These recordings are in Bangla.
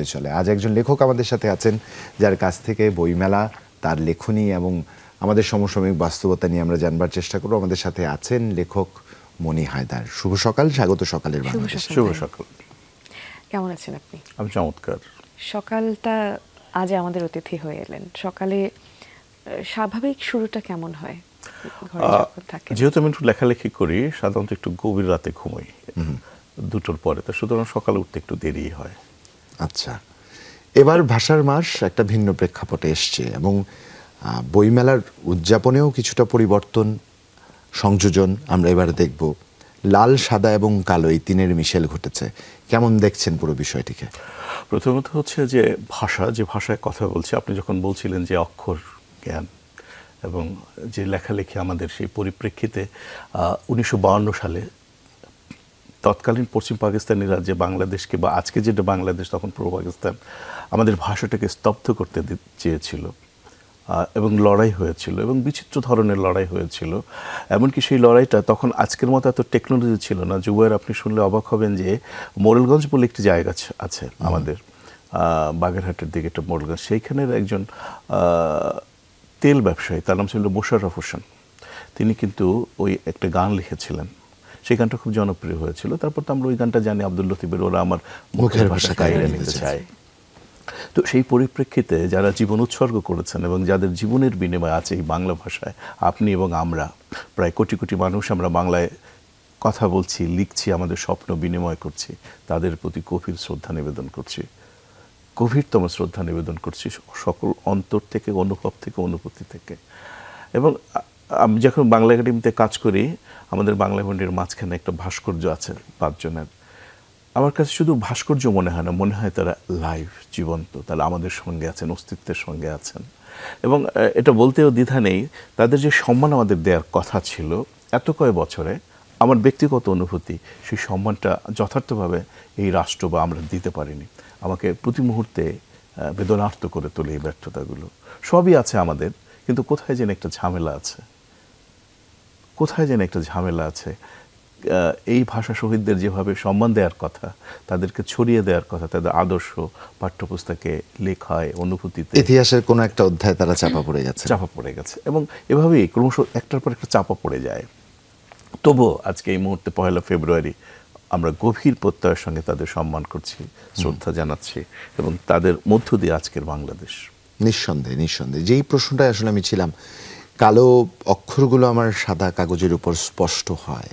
করে চলে। আজ একজন লেখক আমাদের সাথে আছেন যার কাছ থেকে বইমেলা, তার লেখনী এবং আমাদের সমসাময়িক বাস্তবতা নিয়ে আমরা জানবার চেষ্টা করব। আমাদের সাথে আছেন লেখক মনি হায়দার। শুভ সকাল, স্বাগত সকালের বাংলাদেশ। শুভ সকাল। কেমন আছেন আপনি? আমি চমৎকার। সকালটা আজ আমাদের অতিথি হয়ে এলেন। সকালে স্বাভাবিক শুরুটা কেমন হয়? যেহেতু আমি একটু লেখালেখি করি, সাধারণত একটু গভীর রাতে ঘুমাই 2টোর পরে, তো সুতরাং সকালে উঠতে একটু দেরি হয়। আচ্ছা, এবার ভাষার মাস একটা ভিন্ন প্রেক্ষাপটে এসছে এবং বইমেলার উদযাপনেও কিছুটা পরিবর্তন, সংযোজন আমরা এবার দেখব। লাল, সাদা এবং কালো এই তিনের মিশেল ঘটেছে। কেমন দেখছেন পুরো বিষয়টিকে? প্রথমত হচ্ছে যে ভাষা, যে ভাষায় কথা বলছি, আপনি যখন বলছিলেন যে অক্ষর জ্ঞান এবং যে লেখালেখি আমাদের, সেই পরিপ্রেক্ষিতে 1952 সালে তৎকালীন পশ্চিম পাকিস্তানি রাজ্যে বাংলাদেশকে, বা আজকে যেটা বাংলাদেশ তখন পূর্ব পাকিস্তান, আমাদের ভাষাটাকে স্তব্ধ করতে চেয়েছিল এবং লড়াই হয়েছিল এবং বিচিত্র ধরনের লড়াই হয়েছিল। এমনকি সেই লড়াইটা তখন আজকের মতো এত টেকনোলজি ছিল না। যুগের আপনি শুনলে অবাক হবেন যে মোরেলগঞ্জ বলে একটি জায়গা আছে আমাদের বাগেরহাটের দিকে, একটা মোরেলগঞ্জ, সেইখানের একজন তেল ব্যবসায়ী, তার নাম ছিল মোশাররফ হোসেন। তিনি কিন্তু ওই একটা গান লিখেছিলেন, সেই গানটা খুব জনপ্রিয় হয়েছিল। তারপর তো আমরা ওই গানটা জানি, আব্দুল লতিফের ওরা আমার মুখের ভাষা কাইরা নিতে চায়। তো সেই পরিপ্রেক্ষিতে যারা জীবন উৎসর্গ করেছেন এবং যাদের জীবনের বিনিময় আছে এই বাংলা ভাষায়, আপনি এবং আমরা, প্রায় কোটি কোটি মানুষ আমরা বাংলায় কথা বলছি, লিখছি, আমাদের স্বপ্ন বিনিময় করছি, তাদের প্রতি গভীর শ্রদ্ধা নিবেদন করছি, গভীরতম শ্রদ্ধা নিবেদন করছি সকল অন্তর থেকে, অনুভব থেকে, অনুভূতি থেকে। এবং আমি যখন বাংলা একাডেমিতে কাজ করি, আমাদের বাংলা ভবনের মাঝখানে একটা ভাস্কর্য আছে 5 জনের। আমার কাছে শুধু ভাস্কর্য মনে হয় না, মনে হয় তারা লাইভ, জীবন্ত, তারা আমাদের সঙ্গে আছেন, অস্তিত্বের সঙ্গে আছেন। এবং এটা বলতেও দ্বিধা নেই, তাদের যে সম্মান আমাদের দেওয়ার কথা ছিল এত কয়েক বছরে, আমার ব্যক্তিগত অনুভূতি, সেই সম্মানটা যথার্থভাবে এই রাষ্ট্র বা আমরা দিতে পারিনি। আমাকে প্রতি মুহূর্তে বেদনার্ত করে তোলে এই ব্যর্থতাগুলো। সবই আছে আমাদের, কিন্তু কোথায় যেন একটা ঝামেলা আছে, কোথায় যেন একটা ঝামেলা আছে। এই ভাষা শহীদদের যেভাবে সম্মান দেওয়ার কথা, তাদেরকে ছড়িয়ে দেওয়ার কথা, তাদের আদর্শ পাঠ্যপুস্তকে, লেখায়, অনুভূতিতে, ইতিহাসের কোনো একটা অধ্যায় তারা চাপা পড়ে গেছে এবং এভাবেই ক্রমশ একটার পর একটা চাপা পড়ে যায়। তবুও আজকে এই মুহূর্তে 1 ফেব্রুয়ারি আমরা গভীর প্রত্যয়ের সঙ্গে তাদের সম্মান করছি, শ্রদ্ধা জানাচ্ছি, এবং তাদের মধ্য দিয়ে আজকের বাংলাদেশ। নিঃসন্দেহে যেই প্রশ্নটাই আসলে আমি ছিলাম, কালো অক্ষরগুলো আমার সাদা কাগজের উপর স্পষ্ট হয়,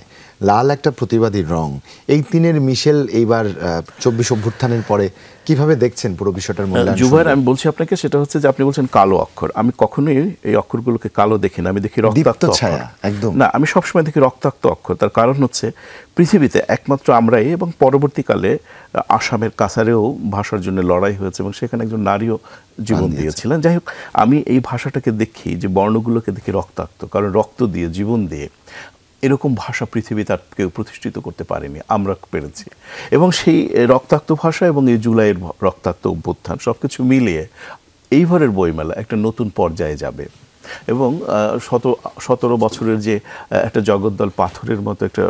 লাল একটা প্রতিবাদী রং, এই তিনের মিশেল এইবার 24 অভ্যুত্থানের পরে কিভাবে দেখছেন পুরো বিষয়টার মূল্যায়ন? জুবায়ের, আমি বলছি আপনাকে, সেটা হচ্ছে যে আপনি বলছেন কালো অক্ষর, আমি কখনোই এই অক্ষরগুলোকে কালো দেখি না, আমি দেখি রক্তাক্ত ছায়া। একদম না, আমি সবসময় দেখি রক্তাক্ত অক্ষর। তার কারণ হচ্ছে পৃথিবীতে একমাত্র আমরাই, এবং পরবর্তীকালে আসামের কাছাড়েও ভাষার জন্য লড়াই হয়েছে এবং সেখানে একজন নারীও জীবন দিয়েছিলেন। যাই হোক, আমি এই ভাষাটাকে দেখি, যে বর্ণগুলোকে দেখি রক্তাক্ত, কারণ রক্ত দিয়ে, জীবন দিয়ে এরকম ভাষা পৃথিবীতে আর কেউ প্রতিষ্ঠিত করতে পারেনি, আমরা পেরেছি। এবং সেই রক্তাক্ত ভাষা এবং এই জুলাইয়ের রক্তাক্ত অভ্যুত্থান সব কিছু মিলিয়ে এইবারের বইমেলা একটা নতুন পর্যায়ে যাবে। এবং 17 বছরের যে একটা জগদ্দল পাথরের মতো একটা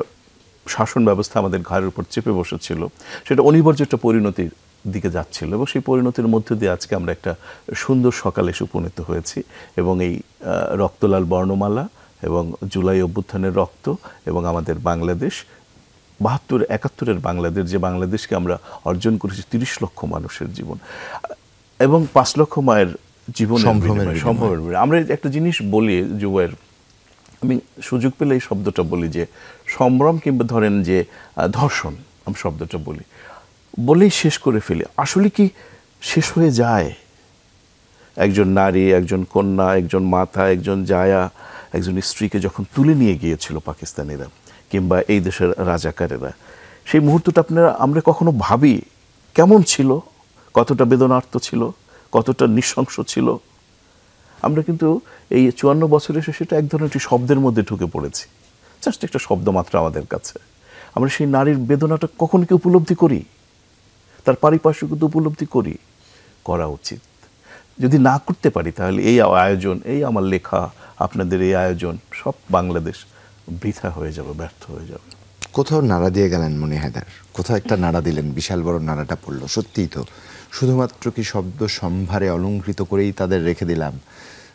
শাসন ব্যবস্থা আমাদের ঘাড়ের উপর চেপে বসেছিল, সেটা অনিবার্য একটা পরিণতির দিকে যাচ্ছিল, এবং সেই পরিণতির মধ্যে দিয়ে আজকে আমরা একটা সুন্দর সকালে এসে উপনীত হয়েছি। এবং এই রক্তলাল বর্ণমালা এবং জুলাই অভ্যুত্থানের রক্ত এবং আমাদের বাংলাদেশ, 72-71-এর বাংলাদেশ, যে বাংলাদেশকে আমরা অর্জন করেছি 30 লক্ষ মানুষের জীবন এবং 5 লক্ষ মায়ের জীবন সম্ভ্রমের। আমরা একটা জিনিস বলি যুগের, আমি সুযোগ পেলে এই শব্দটা বলি, যে সম্ভ্রম কিংবা ধরেন যে ধর্ষণ, আমি শব্দটা বলেই শেষ করে ফেলি। আসলে কি শেষ হয়ে যায়? একজন নারী, একজন কন্যা, একজন মাতা, একজন জায়া, একজন স্ত্রীকে যখন তুলে নিয়ে গিয়েছিল পাকিস্তানিরা কিংবা এই দেশের রাজাকারেরা, সেই মুহূর্তটা আমরা কখনো ভাবি কেমন ছিল, কতটা বেদনার্ত ছিল, কতটা নৃশংস ছিল? আমরা কিন্তু এই 54 বছরে এসে সেটা এক ধরনের একটি শব্দের মধ্যে ঢুকে পড়েছি, জাস্ট একটা শব্দ মাত্র আমাদের কাছে। আমরা সেই নারীর বেদনাটা কখন কি উপলব্ধি করি? তার পারিপার্শ্বিকতা উপলব্ধি করা উচিত। যদি না করতে পারি, তাহলে এই আয়োজন, এই আমার লেখা, আপনাদের এই আয়োজন, সব বাংলাদেশ বৃথা হয়ে যাবে, ব্যর্থ হয়ে যাবে। কোথাও নাড়া দিয়ে গেলেন মনি হায়দার, কোথাও একটা নাড়া দিলেন, বিশাল বড় নাড়াটা পড়লো। সত্যিই তো শুধুমাত্র কি শব্দ সম্ভারে অলঙ্কৃত করেই তাদের রেখে দিলাম?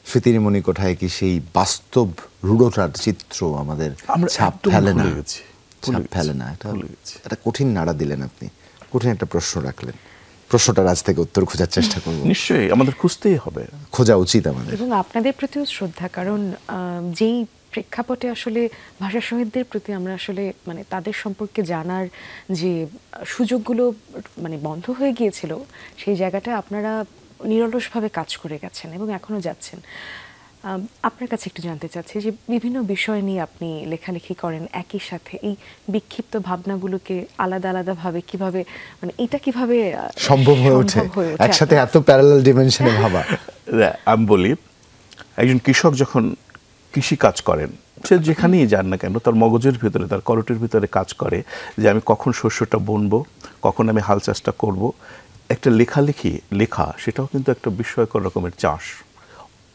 স্মৃতির মণিকোঠায় কি সেই বাস্তব রূঢ়তার চিত্র আমাদের ছাপ ফেলে না? ছাপ ফেলে না। এটা কঠিন নাড়া দিলেন আপনি, কঠিন একটা প্রশ্ন রাখলেন। প্রশ্নটার আজ থেকে উত্তর খোঁজার চেষ্টা করব। নিশ্চয়ই আমাদের খুঁজতেই হবে, খোঁজা উচিত আমাদের। এবং আপনাদের প্রতিও শ্রদ্ধা, কারণ যেই প্রেক্ষাপটে আসলে ভাষা শহীদদের প্রতি আমরা আসলে মানে তাদের সম্পর্কে জানার যে সুযোগগুলো মানে বন্ধ হয়ে গিয়েছিল, সেই জায়গাটা আপনারা নিরলসভাবে কাজ করে গেছেন এবং এখনো যাচ্ছেন। আপনার কাছে একটু জানতে চাচ্ছি যে বিভিন্ন বিষয় নিয়ে আপনি লেখালেখি করেন, একই সাথে এই বিক্ষিপ্ত ভাবনাগুলোকে আলাদা আলাদাভাবে কিভাবে মানে এটা কিভাবে সম্ভব হয়ে ওঠে একসাথে এত প্যারালাল ডিমেনশনে ভাবা? আমি বলি, একজন কৃষক যখন কৃষি কাজ করেন, সে যেখানেই যান না কেন, তার মগজের ভিতরে, তার করটের ভিতরে কাজ করে যে আমি কখন শস্যটা বুনবো, কখন আমি হাল চাষটা করব। একটা লেখা সেটাও কিন্তু একটা বিস্ময়কর রকমের চাষ।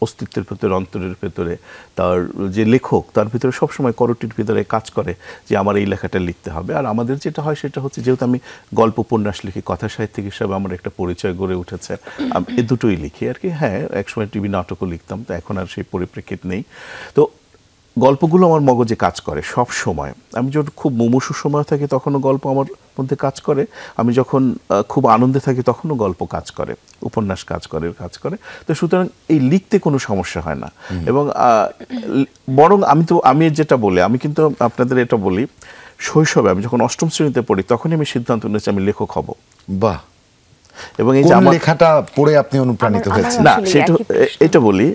অস্তিত্বের ভেতরে, অন্তরের ভেতরে তার যে লেখক, তার ভিতরে সবসময় করটির ভিতরে কাজ করে যে আমার এই লেখাটা লিখতে হবে। আর আমাদের যেটা হয় সেটা হচ্ছে, যেহেতু আমি গল্প উপন্যাস লিখি, কথা সাহিত্যিক হিসাবে আমার একটা পরিচয় গড়ে উঠেছে, আমি এ দুটোই লিখি আর কি। হ্যাঁ, একসময় টিভি নাটকও লিখতাম, তো এখন আর সেই পরিপ্রেক্ষিত নেই। তো গল্পগুলো আমার মগজে কাজ করে সব সময়। আমি যখন খুব মুমূর্ষু সময় থাকি তখনও গল্প আমার মধ্যে কাজ করে, আমি যখন খুব আনন্দে থাকি তখনও গল্প কাজ করে, উপন্যাস কাজ করে। তো সুতরাং এই লিখতে কোনো সমস্যা হয় না। এবং বরং আমি যেটা বলি, আমি কিন্তু আপনাদের এটা বলি, শৈশবে আমি যখন অষ্টম শ্রেণীতে পড়ি তখনই আমি সিদ্ধান্ত নিয়েছি আমি লেখক হব। বাহ! এবং এই যে আমার লেখাটা পড়ে আপনি অনুপ্রাণিত হয়েছেন? না, সেটা এটা বলি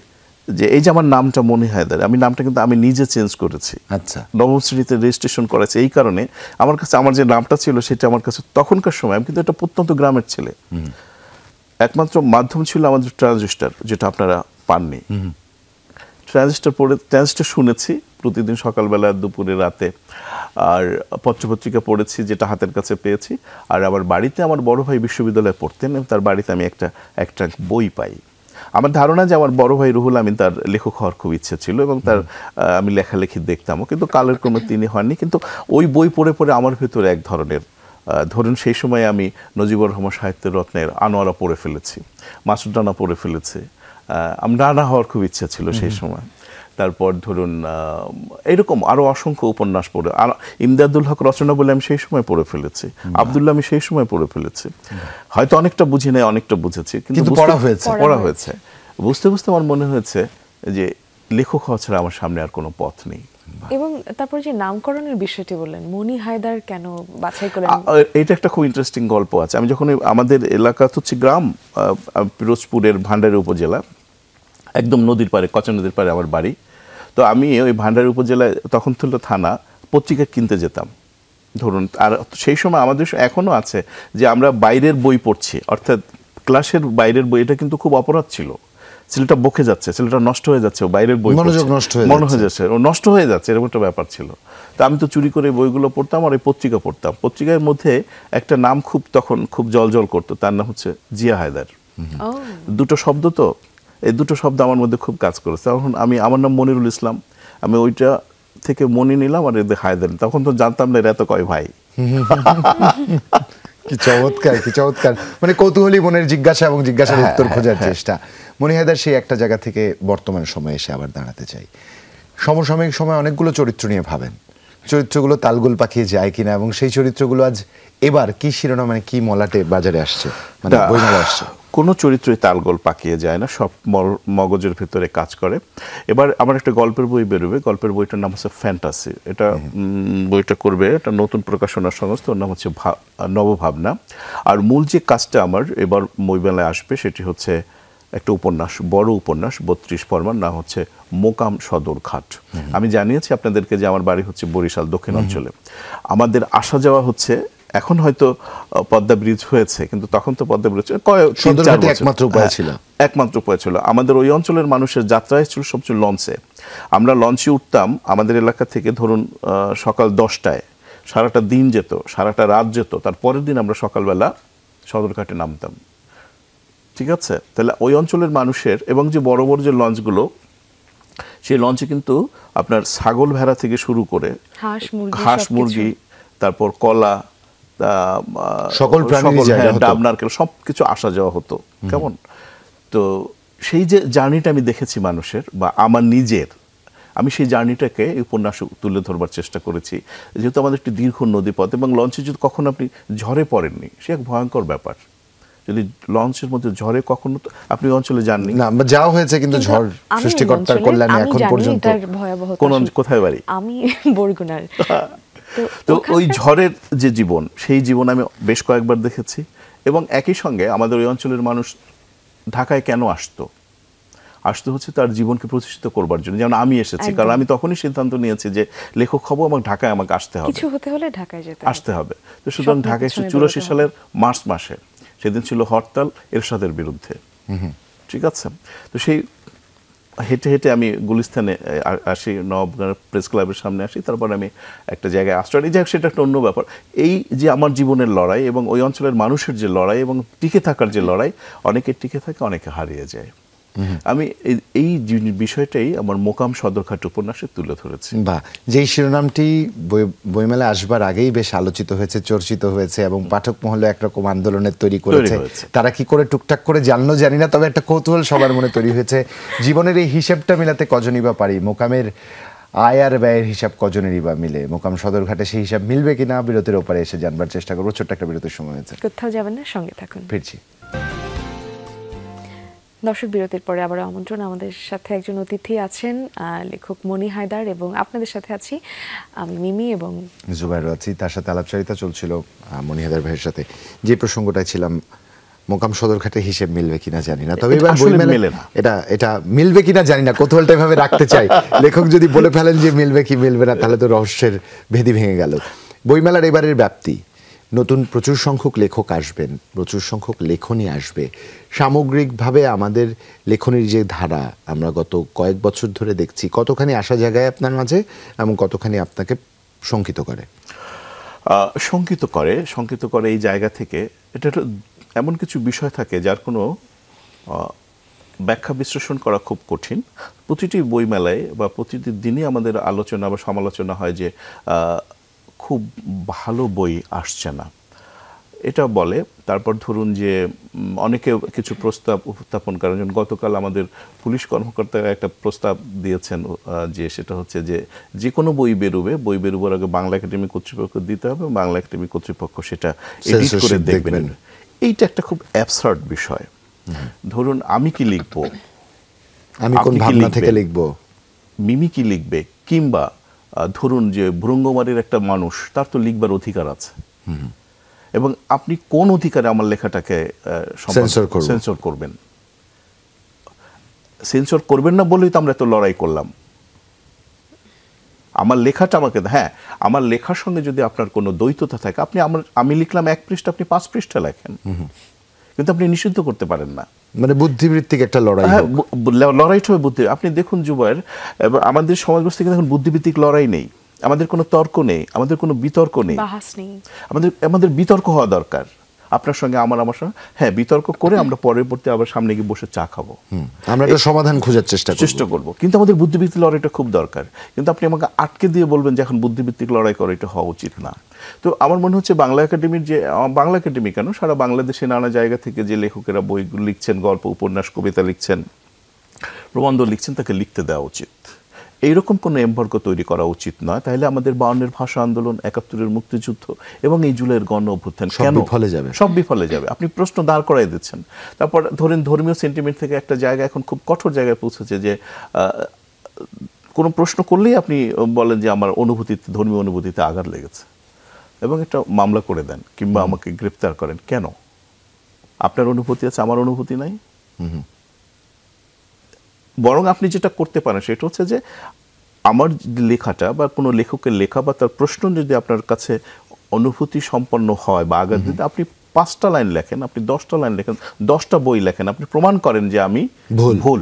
যে এই যে আমার নামটা মনি হায়দার, আমি নামটা কিন্তু আমি নিজে চেঞ্জ করেছি। আচ্ছা। নবম শ্রেণীতে রেজিস্ট্রেশন করেছে এই কারণে, আমার কাছে আমার যে নামটা ছিল সেটা আমার কাছে তখনকার সময়, আমি কিন্তু একটা প্রত্যন্ত গ্রামের ছেলে, একমাত্র মাধ্যম ছিল আমাদের ট্রানজিস্টার, যেটা আপনারা পাননি। ট্রানজিস্টার শুনেছি প্রতিদিন সকালবেলা, দুপুরে, রাতে, আর পত্রপত্রিকা পড়েছি যেটা হাতের কাছে পেয়েছি। আর আমার বাড়িতে আমার বড় ভাই বিশ্ববিদ্যালয়ে পড়তেন, তার বাড়িতে আমি একটা বই পাই। আমার ধারণা যে আমার বড় ভাই রুহুল আমিন, তার লেখক হওয়ার খুব ইচ্ছে ছিল এবং তার আমি লেখালেখি দেখতামও, কিন্তু কালের ক্রমে তিনি হননি। কিন্তু ওই বই পড়ে পড়ে আমার ভেতরে এক ধরনের, ধরুন সেই সময় আমি নজিবুর রহমান সাহিত্যের রত্নের আনোয়ারা পড়ে ফেলেছি, মাসুদ রানা পড়ে ফেলেছি, আমার রানা হওয়ার খুব ইচ্ছা ছিল সেই সময়। তারপর ধরুন এরকম আরো অসংখ্য উপন্যাস পড়ে, আর ইমদাদুল হক রচনা বলে আমি সেই সময় পড়ে ফেলেছি, আব্দুল্লাহ আমি সেই সময় পড়ে ফেলেছি। হয়তো অনেকটা বুঝি নাই, অনেকটা বুঝেছি, কিন্তু পড়া হয়েছে। বুঝতে বুঝতে আমার মনে হয়েছে যে লেখক হওয়া ছাড়া আমার সামনে আর কোনো পথ নেই। এবং তারপর যে নামকরণের বিষয়টি বললেন, মনি হায়দার কেন বাছাই করলেন? এটা একটা খুব ইন্টারেস্টিং গল্প আছে। আমি যখন আমাদের এলাকা হচ্ছে গ্রাম, পিরোজপুরের ভান্ডারী উপজেলা, একদম নদীর পাড়ে, কচা নদীর পাড়ে আমার বাড়ি। তো আমি ওই ভান্ডারী উপজেলায়, তখন ছিল থানা, পত্রিকা কিনতে যেতাম ধরুন। আর সেই সময় আমাদের এখনো আছে যে আমরা বাইরের বই পড়ছি, অর্থাৎ ক্লাসের বাইরের বই, এটা কিন্তু খুব অপরাধ ছিল। ছেলেটা বকে যাচ্ছে, ছেলেটা নষ্ট হয়ে যাচ্ছে, বাইরের বই মনে হয়ে যাচ্ছে, ও নষ্ট হয়ে যাচ্ছে, এরকম একটা ব্যাপার ছিল। তো আমি তো চুরি করে বইগুলো পড়তাম আর ওই পত্রিকা পড়তাম। পত্রিকার মধ্যে একটা নাম তখন খুব জল করতো, তার নাম হচ্ছে জিয়া হায়দার। দুটো শব্দ, তো এই দুটো শব্দ আমার মধ্যে খুব কাজ করেছে। তখন আমার নাম মনিরুল ইসলাম, আমি ওইটা থেকে মনি নিলাম আর এদের হায়দার। তখন তো জানতাম না এরা এত কয় ভাই। কি চমৎকার, মানে কৌতূহলী মনের জিজ্ঞাসা এবং জিজ্ঞাসার উত্তর খোঁজার চেষ্টা। মনি হায়দার সেই একটা জায়গা থেকে বর্তমান সময়ে এসে আবার দাঁড়াতে চাই। সমসাময়িক সময় অনেকগুলো চরিত্র নিয়ে ভাবেন, চরিত্রগুলো তালগোল পাকিয়ে যায় কিনা, এবং সেই চরিত্রগুলো আজ এবার কি শিরোনাম, মানে কি মলাটে বাজারে আসছে, মানে বইমেলা আসছে? কোনো চরিত্রই তালগোল পাকিয়ে যায় না, সব মগজের ভিতরে কাজ করে। এবার আমার একটা গল্পের বই বেরোবে, গল্পের বইটার নাম হচ্ছে ফ্যান্টাসি। এটা বইটা করবে একটা নতুন প্রকাশনার সংস্থা, ওর নাম হচ্ছে নবভাবনা। আর মূল যে কাজটা আমার এবার বইমেলায় আসবে সেটি হচ্ছে একটা উপন্যাস, বড় উপন্যাস, 32 পর্বার, নাম হচ্ছে মোকাম সদরঘাট। আমি জানিয়েছি আপনাদেরকে যে আমার বাড়ি হচ্ছে বরিশাল দক্ষিণ অঞ্চলে। আমাদের আসা যাওয়া হচ্ছে, এখন হয়তো পদ্মা ব্রিজ হয়েছে, কিন্তু তখন তো পদ্মা ব্রিজ একমাত্র উপায় ছিল। আমাদের ওই অঞ্চলের মানুষের যাত্রায় ছিল সবচেয়ে লঞ্চে। আমরা লঞ্চে উঠতাম আমাদের এলাকা থেকে, ধরুন সকাল 10টায়, সারাটা দিন যেত, সারাটা রাত যেত, তারপরের দিন আমরা সকালবেলা সদরঘাটে নামতাম। ঠিক আছে? তাহলে ওই অঞ্চলের মানুষের, এবং যে বড় বড় যে লঞ্চগুলো, সেই লঞ্চে কিন্তু আপনার ছাগল ভেড়া থেকে শুরু করে হাঁস মুরগি, তারপর কলা, সকল প্রাণীর জায়গা হতো। ডাব নারকেল সবকিছু আসা যাওয়া হতো, কেমন। তো সেই যে জার্নিটা আমি দেখেছি মানুষের বা আমার নিজের, আমি সেই জার্নিটাকে এই উপন্যাসে তুলে ধরবার চেষ্টা করেছি। যেহেতু আমাদের একটি দীর্ঘ নদীপথ এবং লঞ্চে যদি কখনো আপনি ঝড়ে পড়েননি, সে এক ভয়ঙ্কর ব্যাপার। যদি লঞ্চের মধ্যে ঝড়ে কখনো আপনি অঞ্চলে যাননি না, যাওয়া হয়েছে কিন্তু ঝড় সৃষ্টিকর্তার কল্যাণে এখন পর্যন্ত। কোন কোথায় বাড়ি? আমি বরগুনার। তো ওই ঝড়ের যে জীবন, সেই জীবন আমি বেশ কয়েকবার দেখেছি। এবং একই সঙ্গে আমাদের ওই অঞ্চলের মানুষ ঢাকায় কেন আসতো হচ্ছে তার জীবনকে প্রতিষ্ঠিত করবার জন্য। যেমন আমি এসেছি, কারণ আমি তখনই সিদ্ধান্ত নিয়েছি যে লেখক হব এবং ঢাকায় আমাকে আসতে হবে, কিছু হতে হলে ঢাকায় আসতে হবে। তো সুতরাং ঢাকায় এসে 84 সালের মার্চ মাসে, সেদিন ছিল হরতাল এরশাদের বিরুদ্ধে, ঠিক আছে। তো সেই হেঁটে হেঁটে আমি গুলিস্তানে আসি, নবাবগঞ্জ প্রেস ক্লাবের সামনে আসি, তারপর আমি একটা জায়গায় আশ্রয় নিই। যাই হোক, সেটা একটা অন্য ব্যাপার। এই যে আমার জীবনের লড়াই এবং ওই অঞ্চলের মানুষের যে লড়াই এবং টিকে থাকার যে লড়াই, অনেকে টিকে থাকে, অনেকে হারিয়ে যায়। আমি এই বিষয়টাই আমার মোকাম সদরঘাট উপন্যাসে তুলে ধরেছি। বা যেই শিরোনামটি বইমেলায় আসবার আগেই বেশ আলোচিত হয়েছে, চর্চিত হয়েছে এবং পাঠক মহলে একরকম আন্দোলনের তৈরি করেছে। তারা কি করে টুকটাক করে জানলো জানি না, তবে একটা কৌতূহল সবার মনে তৈরি হয়েছে। জীবনের এই হিসেবটা মিলাতে কজনই বা পারি, মোকামের আয় আর ব্যয়ের হিসাব কজনেরই বা মিলে, মোকাম সদরঘাটে সেই হিসাব মিলবে কিনা বিরতির ওপারে এসে জানবার চেষ্টা করবো। ছোট্ট একটা বিরতির সময় হয়েছে, কোথাও যাবেন না, সঙ্গে থাকুন। ফিরছি। দর্শক, বিরতির পরে আবার আমন্ত্রণ। আমাদের সাথে একজন অতিথি আছেন, লেখক মনি হায়দার, এবং আপনাদের সাথে আছি আমি মিমি এবং জুবাইর আছি। তার সাথে আলাপচারিতা চলছিল মনি হায়দার ভাইয়ের সাথে। যে প্রসঙ্গটাই ছিলাম, মোকাম সদরঘাটে হিসেব মিলবে কিনা জানি না, তবে এবার এটা মিলবে কিনা জানি না, কৌতূহলটা এভাবে রাখতে চাই। লেখক যদি বলে ফেলেন যে মিলবে কি মিলবে না, তাহলে তো রহস্যের ভেদি ভেঙে গেল। বইমেলার এবারের ব্যাপ্তি, নতুন প্রচুর সংখ্যক লেখক আসবেন, প্রচুর সংখ্যক লেখনী আসবে। সামগ্রিকভাবে আমাদের লেখনীর যে ধারা আমরা গত কয়েক বছর ধরে দেখছি, কতখানি আসা জায়গায় আপনার মাঝে এবং কতখানি আপনাকে শঙ্কিত করে? শঙ্কিত করে এই জায়গা থেকে। এটা এমন কিছু বিষয় থাকে যার কোনো ব্যাখ্যা বিশ্লেষণ করা খুব কঠিন। প্রতিটি বইমেলায় বা প্রতিটি দিনই আমাদের আলোচনা বা সমালোচনা হয় যে খুব ভালো বই আসছে না, এটা বলে। তারপর ধরুন যে অনেকে কিছু প্রস্তাব উত্থাপন করেন। যেমন গতকাল আমাদের পুলিশ কর্মকর্তা একটা প্রস্তাব দিয়েছেন, যে সেটা হচ্ছে যে কোনো বই বেরোবার আগে বাংলা একাডেমি কর্তৃপক্ষ দিতে হবে, বাংলা একাডেমি কর্তৃপক্ষ সেটা এডিট করে দেখবেন। এইটা একটা খুব অ্যাবসার্ড বিষয়। ধরুন আমি কি লিখবো, আমি কোন ভাবনা থেকে লিখবো, মিমি কি লিখবে, কিংবা ধরুন যে ভ্রঙ্গমারির একটা মানুষ, তার তো লিখবার অধিকার আছে, এবং আপনি কোন অধিকারে আমার লেখাটাকে সেন্সর করবেন? সেন্সর করবেন না বলেই তো আমরা এত লড়াই করলাম। আমার লেখাটা আমাকে, হ্যাঁ, আমার লেখার সঙ্গে যদি আপনার কোনো দ্বৈততা থাকে, আমি লিখলাম 1 পৃষ্ঠা, আপনি 5 পৃষ্ঠা লেখেন, কিন্তু আপনি নিষিদ্ধ করতে পারেন না। মানে বুদ্ধিবৃত্তিক একটা লড়াই। হ্যাঁ, লড়াইটা হবে বুদ্ধি। আপনি দেখুন জুবায়ের, আমাদের সমাজ ব্যবস্থা কিন্তু এখন বুদ্ধিবৃত্তিক লড়াই নেই, আমাদের কোনো তর্ক নেই, আমাদের কোনো বিতর্ক নেই, আমাদের বিতর্ক হওয়া দরকার। আপনার সঙ্গে আমার সঙ্গে, হ্যাঁ, বিতর্ক করে আমরা পরবর্তী আবার সামনে গিয়ে বসে চা খাবো, আমরা একটা সমাধান খোঁজার চেষ্টা করবো। কিন্তু আমাদের বুদ্ধিবৃত্তিক লড়াইটা খুব দরকার। কিন্তু আপনি আমাকে আটকে দিয়ে বলবেন যে এখন বুদ্ধিবৃত্তিক লড়াই করে, এটা হওয়া উচিত না। তো আমার মনে হচ্ছে বাংলা একাডেমির যে, বাংলা একাডেমি কেন, সারা বাংলাদেশে নানা জায়গা থেকে যে লেখকেরা বই লিখছেন, গল্প, উপন্যাস, কবিতা লিখছেন, প্রবন্ধ লিখছেন, তাকে লিখতে দেওয়া উচিত। এইরকম কোনো এম্বার্গো তৈরি করা উচিত নয়। তাহলে আমাদের 52-এর ভাষা আন্দোলন, 71-এর মুক্তিযুদ্ধ এবং এই জুলাইয়ের গণ অভ্যুত্থান সব বিফলে যাবে। আপনি প্রশ্ন দাঁড় করাই দিচ্ছেন। তারপর ধরেন ধর্মীয় সেন্টিমেন্ট থেকে একটা জায়গা এখন খুব কঠোর জায়গায় পৌঁছেছে, যে কোনো প্রশ্ন করলেই আপনি বলেন যে আমার ধর্মীয় অনুভূতিতে আঘাত লেগেছে, এবং একটা মামলা করে দেন কিংবা আমাকে গ্রেপ্তার করেন। কেন? আপনার অনুভূতি আছে, আমার অনুভূতি নাই। বরং আপনি যেটা করতে পারেন সেটা হচ্ছে যে আমার লেখাটা বা কোনো লেখকের লেখা বা তার প্রশ্ন যদি আপনার কাছে অনুভূতি সম্পন্ন হয় বা আঘাত দিতে, আপনি 5টা লাইন লেখেন, আপনি 10টা লাইন লেখেন, 10টা বই লেখেন, আপনি প্রমাণ করেন যে আমি ভুল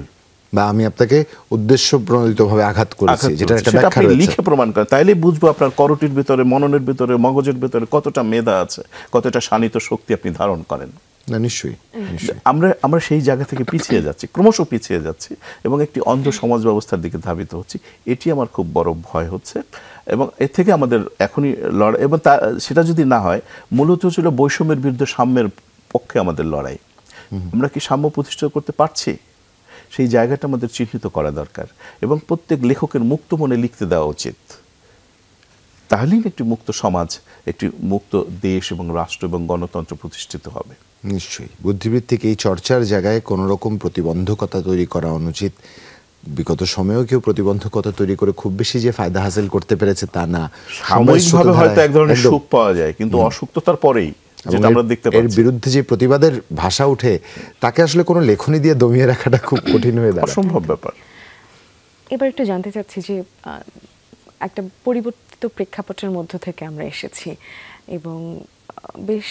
বা আমি আপনাকে উদ্দেশ্য প্রণোদিতভাবে আঘাত করেছি, যেটা একটা ব্যাখ্যা রয়েছে, লিখে প্রমাণ করেন। তাইলে বুঝবো আপনার করটির ভিতরে, মননের ভিতরে, মগজের ভিতরে কতটা মেধা আছে, কতটা শানিত শক্তি আপনি ধারণ করেন। না নিশ্চয়ই আমরা সেই জায়গা থেকে পিছিয়ে যাচ্ছি, ক্রমশ পিছিয়ে যাচ্ছি এবং একটি অন্ধ সমাজ ব্যবস্থার দিকে ধাবিত হচ্ছি। এটি আমার খুব বড় ভয় হচ্ছে এবং এর থেকে আমাদের এখনই লড়াই, এবং সেটা যদি না হয় মূলত ছিল বৈষম্যের বিরুদ্ধে সাম্যের পক্ষে আমাদের লড়াই। আমরা কি সাম্য প্রতিষ্ঠা করতে পারছি? সেই জায়গাটা আমাদের চিহ্নিত করা দরকার এবং প্রত্যেক লেখকের মুক্ত মনে লিখতে দেওয়া উচিত। তাহলেই একটি মুক্ত সমাজ, একটি মুক্ত দেশ এবং রাষ্ট্র এবং গণতন্ত্র প্রতিষ্ঠিত হবে। নিশ্চয়ই বুদ্ধিবৃত্তিক এই চর্চার জায়গায় কোনো রকম প্রতিবন্ধকতা তৈরি করা অনুচিত। বিগত সময়েও কেউ প্রতিবন্ধকতা তৈরি করে খুব বেশি যে ফায়দা হাসিল করতে পেরেছে তা না। সাময়িকভাবে হয়তো এক ধরনের সুখ পাওয়া যায়, কিন্তু অসুস্থতার পরেই যেটা আমরা দেখতে পাচ্ছি, এর বিরুদ্ধে যে প্রতিবাদের ভাষা উঠে তাকে আসলে কোনো লেখনী দিয়ে দমিয়ে রাখাটা খুব কঠিন হয়ে দাঁড়ায়, অসম্ভব ব্যাপার। এবার একটু জানতে চাচ্ছি যে একটা পরিবর্তিত প্রেক্ষাপটের মধ্য থেকে আমরা এসেছি এবং বেশ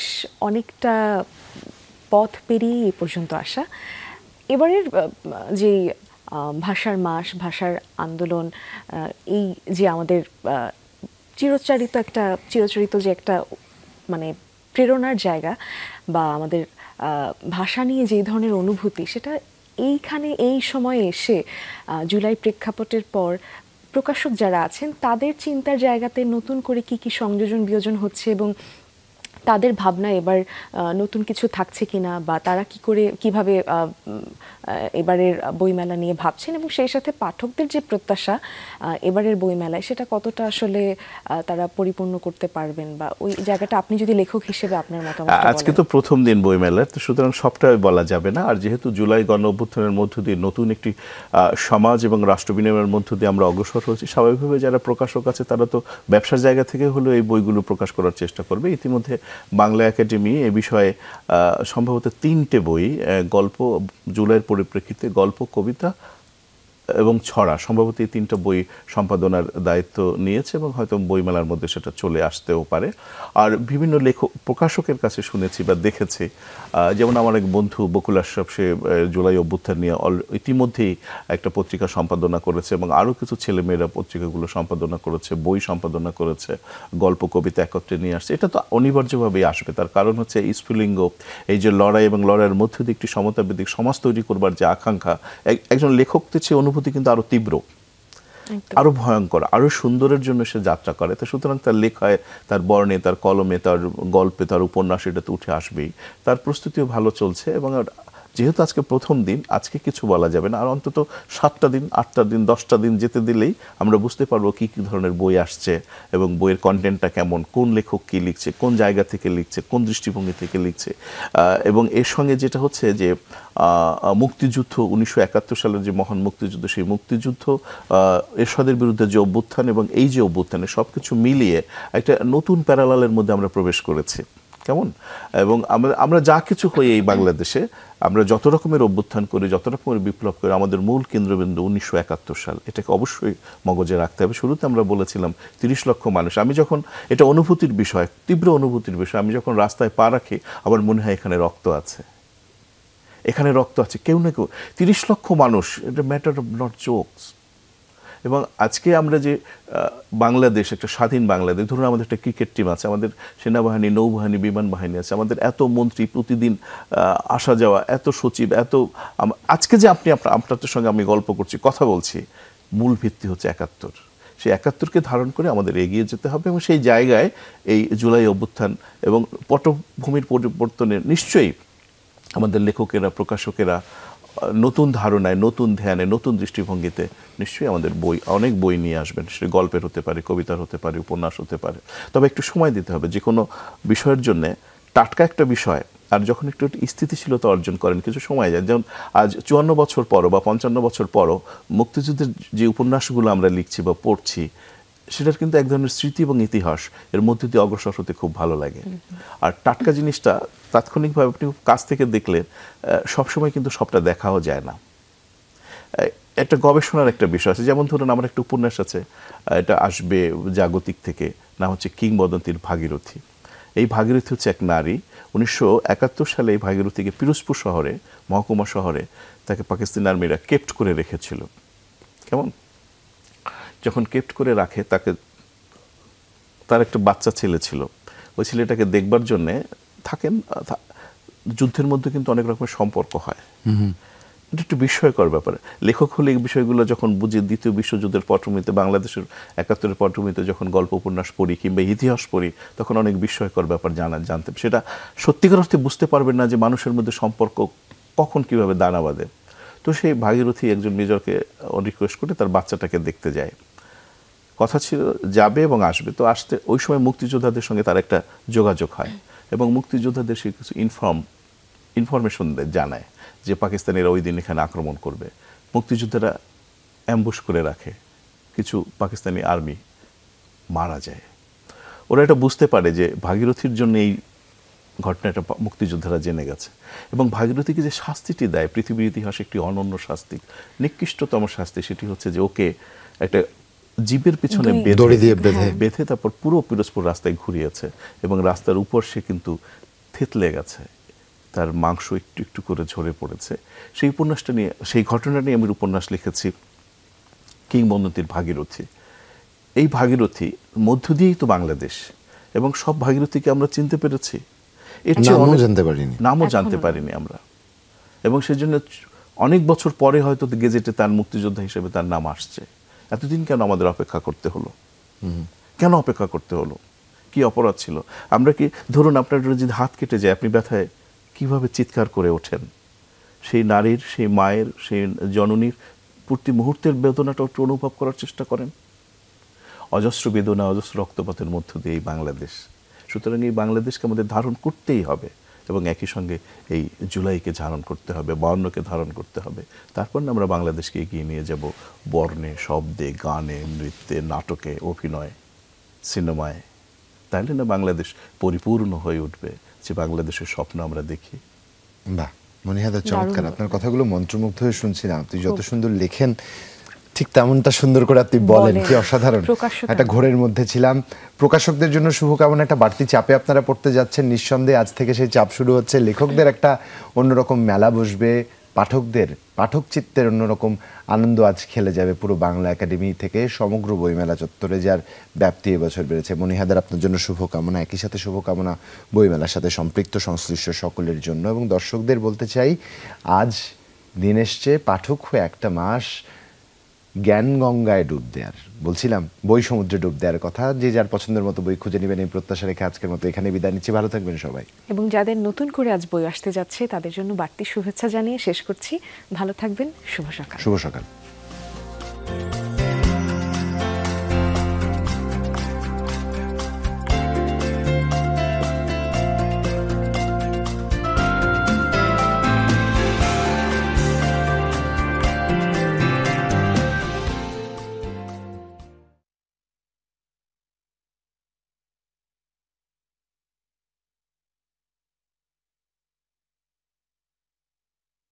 অনেকটা পথ পেরিয়ে এ পর্যন্ত আসা। এবারের যে ভাষার মাস, ভাষার আন্দোলন, এই যে আমাদের চিরচরিত যে একটা মানে প্রেরণার জায়গা বা আমাদের ভাষা নিয়ে যে ধরনের অনুভূতি, সেটা এইখানে এই সময়ে এসে জুলাই প্রেক্ষাপটের পর প্রকাশক যারা আছেন তাদের চিন্তার জায়গাতে নতুন করে কি কি সংযোজন বিয়োজন হচ্ছে এবং তাদের ভাবনা এবার নতুন কিছু থাকছে কিনা, বা তারা কিভাবে এবারের বইমেলা নিয়ে ভাবছেন, এবং সেই সাথে পাঠকদের যে প্রত্যাশা এবারের বইমেলায় সেটা কতটা আসলে তারা পরিপূর্ণ করতে পারবেন, বা ওই জায়গাটা আপনি যদি লেখক হিসেবে আপনার মতামত। আজকে তো প্রথম দিন বইমেলার, তো সুতরাং সবটাই বলা যাবে না। আর যেহেতু জুলাই গণ অভ্যুত্থানের মধ্য দিয়ে নতুন একটি সমাজ এবং রাষ্ট্র বিনিময়ের মধ্য দিয়ে আমরা অগ্রসর হচ্ছি, স্বাভাবিকভাবে যারা প্রকাশক আছে তারা তো ব্যবসার জায়গা থেকে হলেও এই বইগুলো প্রকাশ করার চেষ্টা করবে। ইতিমধ্যে বাংলা একাডেমি এ বিষয়ে সম্ভবত 3টে বই, গল্প, জুলাইয়ের পরিপ্রেক্ষিতে গল্প, কবিতা এবং ছড়া, সম্ভবত এই 3টা বই সম্পাদনার দায়িত্ব নিয়েছে এবং হয়তো বইমেলার মধ্যে সেটা চলে আসতেও পারে। আর বিভিন্ন লেখক প্রকাশকের কাছে শুনেছি বা দেখেছি, যেমন আমার এক বন্ধু বকুল আশরাফ, সে জুলাই অভ্যুত্থান নিয়ে ইতিমধ্যেই একটা পত্রিকা সম্পাদনা করেছে এবং আরও কিছু ছেলেমেয়েরা পত্রিকাগুলো সম্পাদনা করেছে, বই সম্পাদনা করেছে, গল্প কবিতা একত্রে নিয়ে আসছে। এটা তো অনিবার্যভাবেই আসবে, তার কারণ হচ্ছে স্ফুলিঙ্গ এই যে লড়াই এবং লড়াইয়ের মধ্যে দিয়ে একটি সমতাভিত্তিক সমাজ তৈরি করবার যে আকাঙ্ক্ষা, একজন লেখকদের চেয়ে অনুভূতি কিন্তু আরো তীব্র, আরো ভয়ঙ্কর, আরো সুন্দরের জন্য সে যাত্রা করে। তো সুতরাং তার লেখায়, তার বর্ণে, তার কলমে, তার গল্পে, তার উপন্যাসে এটা তো উঠে আসবেই। তার প্রস্তুতিও ভালো চলছে এবং যেহেতু আজকে প্রথম দিন, আজকে কিছু বলা যাবে না, আর অন্তত 7টা দিন, 8টা দিন, 10টা দিন যেতে দিলেই আমরা বুঝতে পারবো কি কি ধরনের বই আসছে এবং বইয়ের কন্টেন্টটা কেমন, কোন লেখক কি লিখছে, কোন জায়গা থেকে লিখছে, কোন দৃষ্টিভঙ্গি থেকে লিখছে। এবং এর সঙ্গে যেটা হচ্ছে যে মুক্তিযুদ্ধ, 1971 সালের যে মহান মুক্তিযুদ্ধ, সেই মুক্তিযুদ্ধ, এরশাদের বিরুদ্ধে যে অভ্যুত্থান এবং এই যে অভ্যুত্থানে সবকিছু মিলিয়ে একটা নতুন প্যারালালের মধ্যে আমরা প্রবেশ করেছি। কেমন? এবং আমরা যা কিছু হই এই বাংলাদেশে, আমরা যত রকমের অভ্যুত্থান করি, যত রকমের বিপ্লব করি, আমাদের মূল কেন্দ্রবিন্দু 1971 সাল। এটাকে অবশ্যই মগজে রাখতে হবে। শুরুতে আমরা বলেছিলাম 30 লক্ষ মানুষ। আমি যখন, এটা অনুভূতির বিষয়, তীব্র অনুভূতির বিষয়, আমি যখন রাস্তায় পা রাখি আমার মনে হয় এখানে রক্ত আছে, এখানে রক্ত আছে, কেউ না কেউ। 30 লক্ষ মানুষ, এটা ম্যাটার অফ নট জোকস। এবং আজকে আমরা যে বাংলাদেশ, একটা স্বাধীন বাংলাদেশ, ধরুন আমাদের একটা ক্রিকেট টিম আছে, আমাদের সেনাবাহিনী, নৌবাহিনী, বিমান বাহিনী আছে, আমাদের এত মন্ত্রী প্রতিদিন আসা যাওয়া, এত সচিব, এত আজকে যে আপনাদের সঙ্গে আমি গল্প করছি, কথা বলছি, মূল ভিত্তি হচ্ছে 71। সেই 71কে ধারণ করে আমাদের এগিয়ে যেতে হবে এবং সেই জায়গায় এই জুলাই অভ্যুত্থান এবং পটভূমির পরিবর্তনের নিশ্চয়ই আমাদের লেখকেরা, প্রকাশকেরা নতুন ধারণায়, নতুন ধ্যানে, নতুন দৃষ্টিভঙ্গিতে নিশ্চয়ই আমাদের বই, অনেক বই নিয়ে আসবেন। সেটা গল্পের হতে পারে, কবিতার হতে পারে, উপন্যাস হতে পারে। তবে একটু সময় দিতে হবে যে কোনো বিষয়ের জন্যে। টাটকা একটা বিষয় আর যখন একটু স্থিতিশীলতা অর্জন করেন, কিছু সময় যায়। যেমন আজ 54 বছর পরও বা 55 বছর পরও মুক্তিযুদ্ধের যে উপন্যাসগুলো আমরা লিখছি বা পড়ছি, সেটার কিন্তু এক ধরনের স্মৃতি এবং ইতিহাস এর মধ্যে দিয়ে অগ্রসর হতে খুব ভালো লাগে। আর টাটকা জিনিসটা তাৎক্ষণিকভাবে আপনি কাছ থেকে দেখলে সবসময় কিন্তু সবটা দেখাও যায় না। একটা গবেষণার একটা বিষয় আছে। যেমন ধরুন আমার একটা উপন্যাস আছে, এটা আসবে জাগতিক থেকে, নাম হচ্ছে কিংবদন্তির ভাগীরথী। এই ভাগীরথী হচ্ছে এক নারী। 1971 সালে এই ভাগীরথীকে পিরোজপুর শহরে, মহকুমা শহরে, তাকে পাকিস্তানি আর্মিরা কেপ্ট করে রেখেছিল। কেমন? যখন কেপ্ট করে রাখে, তার একটা বাচ্চা ছেলে ছিল। ওই ছেলেটাকে দেখবার জন্যে থাকেন, যুদ্ধের মধ্যে কিন্তু অনেক রকমের সম্পর্ক হয়। এটা একটু বিস্ময়কর ব্যাপার। লেখক হলে এই বিষয়গুলো যখন বুঝি, দ্বিতীয় বিশ্বযুদ্ধের পটভূমিতে, বাংলাদেশের ৭১-এর পটভূমিতে যখন গল্প উপন্যাস পড়ি কিংবা ইতিহাস পড়ি, তখন অনেক বিস্ময়কর ব্যাপার জানতে, সেটা সত্যিকার অর্থে বুঝতে পারবেন না যে মানুষের মধ্যে সম্পর্ক কখন কিভাবে দানা বাঁধে। তো সেই ভাগীরথী একজন মেজরকে রিকোয়েস্ট করে তার বাচ্চাটাকে দেখতে যায়। কথা ছিল যাবে এবং আসবে। তো আসতে ওই সময় মুক্তিযোদ্ধাদের সঙ্গে তার একটা যোগাযোগ হয় এবং মুক্তিযোদ্ধাদের সে কিছু ইনফরমেশন জানায় যে পাকিস্তানিরা ওই দিন এখানে আক্রমণ করবে। মুক্তিযোদ্ধারা অ্যাম্বুশ করে রাখে, কিছু পাকিস্তানি আর্মি মারা যায়। ওরা এটা বুঝতে পারে যে ভাগীরথীর জন্য এই ঘটনাটা মুক্তিযোদ্ধারা জেনে গেছে এবং ভাগীরথীকে যে শাস্তিটি দেয় পৃথিবীর ইতিহাসে একটি অনন্য শাস্তি, নিকৃষ্টতম শাস্তি, সেটি হচ্ছে যে ওকে একটা জীবের পিছনে বেঁধে তারপর পুরো পিরোজপুর রাস্তায় ঘুরিয়েছে এবং রাস্তার উপর সে কিন্তু থেতলে গেছে, তার মাংস একটু একটু করে ঝরে পড়েছে। সেই উপন্যাসটা নিয়ে, সেই ঘটনা নিয়ে আমি উপন্যাস লিখেছি, কিংবদন্তির ভাগীরথী। এই ভাগীরথী মধ্য দিয়েই তো বাংলাদেশ এবং সব ভাগীরথীকে আমরা চিনতে পেরেছি, এর নামও জানতে পারিনি আমরা। এবং সেজন্য অনেক বছর পরে হয়তো গেজেটে তার মুক্তিযোদ্ধা হিসেবে তার নাম আসছে। এতদিন কেন আমাদের অপেক্ষা করতে হলো? কেন অপেক্ষা করতে হলো? কি অপরাধ ছিল? আমরা কি, ধরুন আপনার যদি হাত কেটে যায়, আপনি ব্যথায় কিভাবে চিৎকার করে ওঠেন? সেই নারীর, সেই মায়ের, সেই জননীর প্রতি মুহূর্তের বেদনাটা একটু অনুভব করার চেষ্টা করেন। অজস্র বেদনা, অজস্র রক্তপাতের মধ্য দিয়ে এই বাংলাদেশ। সুতরাং এই বাংলাদেশকে আমাদের ধারণ করতেই হবে এবং একই সঙ্গে এই জুলাইকে ধারণ করতে হবে, ৫২কে ধারণ করতে হবে। তারপর আমরা বাংলাদেশকে এগিয়ে নিয়ে যাব বর্ণে, শব্দে, গানে, নৃত্যে, নাটকে, অভিনয়, সিনেমায়। তাইলে না বাংলাদেশ পরিপূর্ণ হয়ে উঠবে, যে বাংলাদেশের স্বপ্ন আমরা দেখি। বাহ, মনিহাদা চমৎকার। আপনার কথাগুলো মন্ত্রমুগ্ধ হয়ে শুনছিলাম। আপনি যত সুন্দর লেখেন ঠিক তেমনটা সুন্দর করে আপনি বলেন, কি অসাধারণ। একটা ঘোরের মধ্যে ছিলাম। প্রকাশকদের জন্য শুভকামনা। একটা বাড়তি চাপে আপনারা পড়তে যাচ্ছেন, নিঃসন্দেহে আজ থেকে সেই চাপ শুরু হচ্ছে। লেখকদের একটা অন্যরকম মেলা বসবে, পাঠক চিত্তের অন্যরকম আনন্দ আজ খেলে যাবে পুরো বাংলা একাডেমি থেকে সমগ্র বইমেলা চত্বরে, যার ব্যাপ্তি এবছর বেড়েছে। মনিহাদার আপনার জন্য শুভকামনা। একই সাথে শুভকামনা বইমেলার সাথে সম্পৃক্ত সংশ্লিষ্ট সকলের জন্য। এবং দর্শকদের বলতে চাই, আজ দিন এসছে পাঠক হয়ে একটা মাস জ্ঞান গঙ্গায় ডুব দেওয়ার, বলছিলাম বই সমুদ্রে ডুব দেওয়ার কথা। যে যার পছন্দের মতো বই খুঁজে নেবেন, এই প্রত্যাশা রেখে আজকের মতো এখানে বিদায় নিচ্ছি। ভালো থাকবেন সবাই। এবং যাদের নতুন করে আজ বই আসতে যাচ্ছে তাদের জন্য বাড়তি শুভেচ্ছা জানিয়ে শেষ করছি। ভালো থাকবেন। শুভ সকাল। শুভ সকাল।